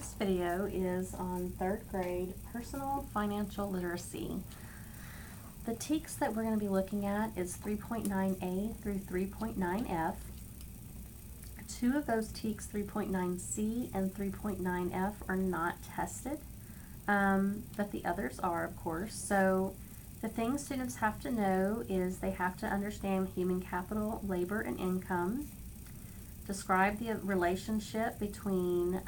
This video is on 3rd grade personal financial literacy. The TEKS that we're going to be looking at is 3.9a through 3.9f. Two of those TEKS, 3.9c and 3.9f, are not tested, but the others are, of course. So the things students have to know is they have to understand human capital, labor, and income. Describe the relationship between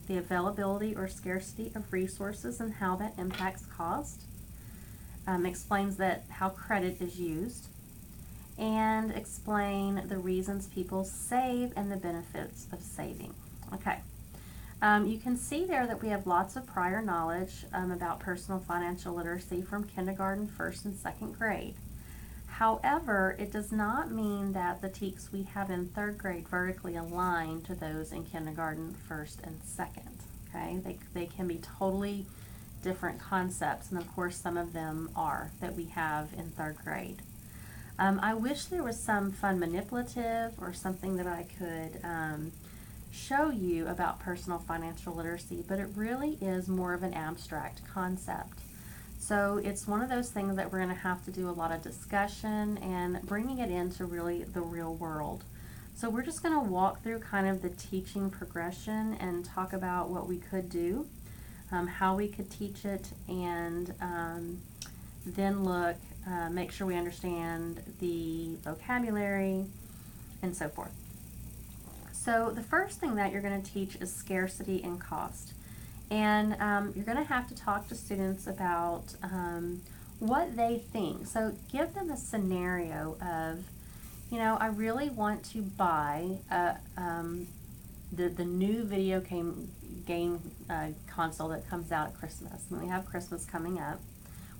the availability or scarcity of resources and how that impacts cost. Explains how credit is used, and explain the reasons people save and the benefits of saving. Okay. You can see there that we have lots of prior knowledge about personal financial literacy from kindergarten, 1st, and 2nd grade. However, it does not mean that the TEKS we have in 3rd grade vertically align to those in kindergarten, 1st, and 2nd. Okay, they can be totally different concepts, and of course some of them are that we have in 3rd grade. I wish there was some fun manipulative or something that I could show you about personal financial literacy, but it really is more of an abstract concept. So it's one of those things that we're going to have to do a lot of discussion and bringing it into really the real world. So we're just going to walk through kind of the teaching progression and talk about what we could do, how we could teach it, and then make sure we understand the vocabulary and so forth. So the first thing that you're going to teach is scarcity and cost. And you're going to have to talk to students about what they think. So give them a scenario of, I really want to buy the new video game console that comes out at Christmas. And we have Christmas coming up,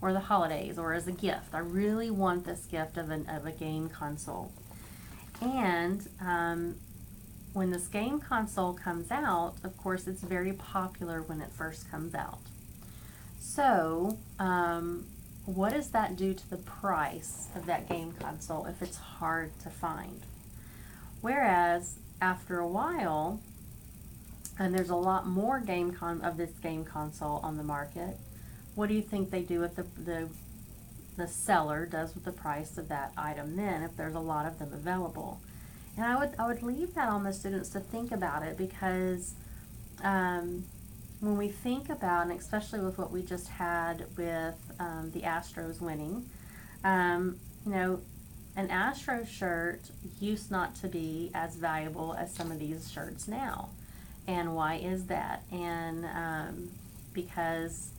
or the holidays, or as a gift. I really want this gift of a game console. And when this game console comes out, of course, it's very popular when it first comes out. So, what does that do to the price of that game console if it's hard to find? Whereas, after a while, and there's a lot more of this game console on the market, what do you think they do with the seller does with the price of that item then, if there's a lot of them available? And I would leave that on the students to think about it, because when we think about, and especially with what we just had with the Astros winning, an Astro shirt used not to be as valuable as some of these shirts now. And why is that? And because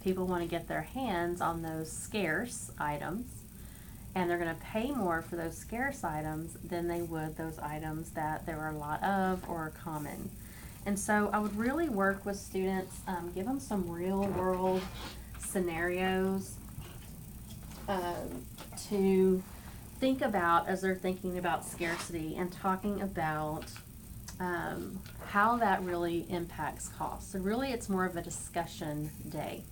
people want to get their hands on those scarce items, and they're going to pay more for those scarce items than they would those items that there are a lot of or are common. And so I would really work with students, give them some real world scenarios to think about as they're thinking about scarcity and talking about how that really impacts costs. So really it's more of a discussion day.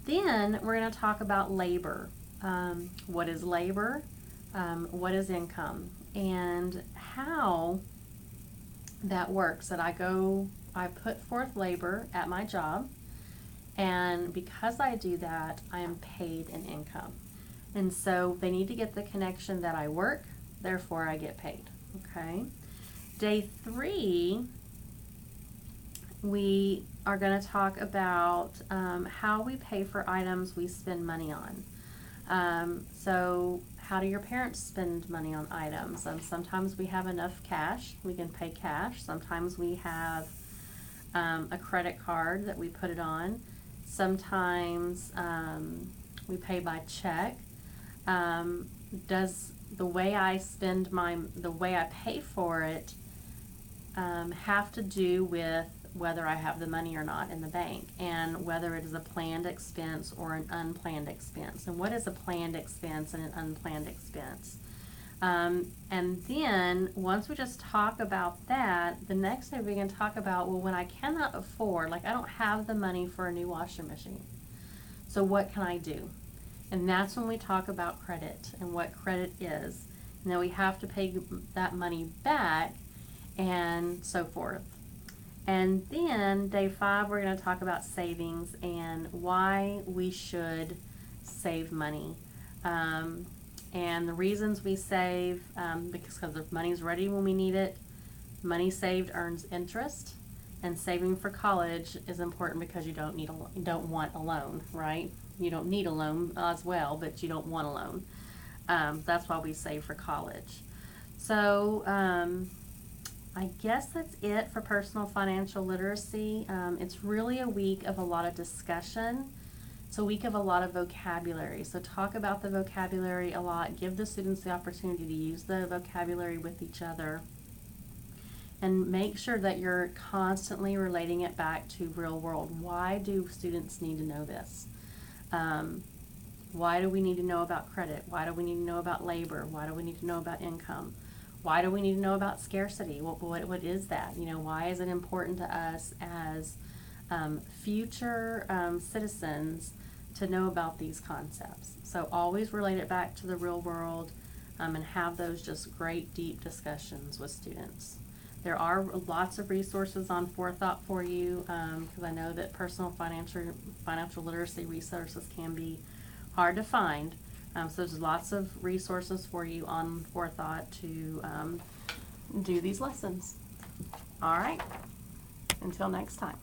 Then we're going to talk about labor. What is labor? What is income? And how that works. That I put forth labor at my job, and because I do that, I am paid an income. And so they need to get the connection that I work, therefore I get paid. Okay. Day 3, we are going to talk about how we pay for items we spend money on. So how do your parents spend money on items? Sometimes we have enough cash, we can pay cash. Sometimes we have a credit card that we put it on. Sometimes we pay by check. Does the way I pay for it have to do with whether I have the money or not in the bank, and whether it is a planned expense or an unplanned expense, and what is a planned expense and an unplanned expense. And then once we just talk about that, the next day we can talk about, well, when I cannot afford, like I don't have the money for a new washing machine, so what can I do? And that's when we talk about credit and what credit is. And then we have to pay that money back and so forth. And then day 5, we're going to talk about savings and why we should save money. And the reasons we save, because the money's ready when we need it. Money saved earns interest, and saving for college is important because you don't want a loan, right? You don't need a loan as well, but you don't want a loan. That's why we save for college. So I guess that's it for personal financial literacy. It's really a week of a lot of discussion. It's a week of a lot of vocabulary. So talk about the vocabulary a lot. Give the students the opportunity to use the vocabulary with each other. And make sure that you're constantly relating it back to real world. Why do students need to know this? Why do we need to know about credit? Why do we need to know about labor? Why do we need to know about income? Why do we need to know about scarcity? What is that? Why is it important to us as future citizens to know about these concepts? So always relate it back to the real world, and have those just great deep discussions with students. There are lots of resources on Forethought for you, because I know that personal financial literacy resources can be hard to find. So there's lots of resources for you on Forethought to do these lessons. All right, until next time.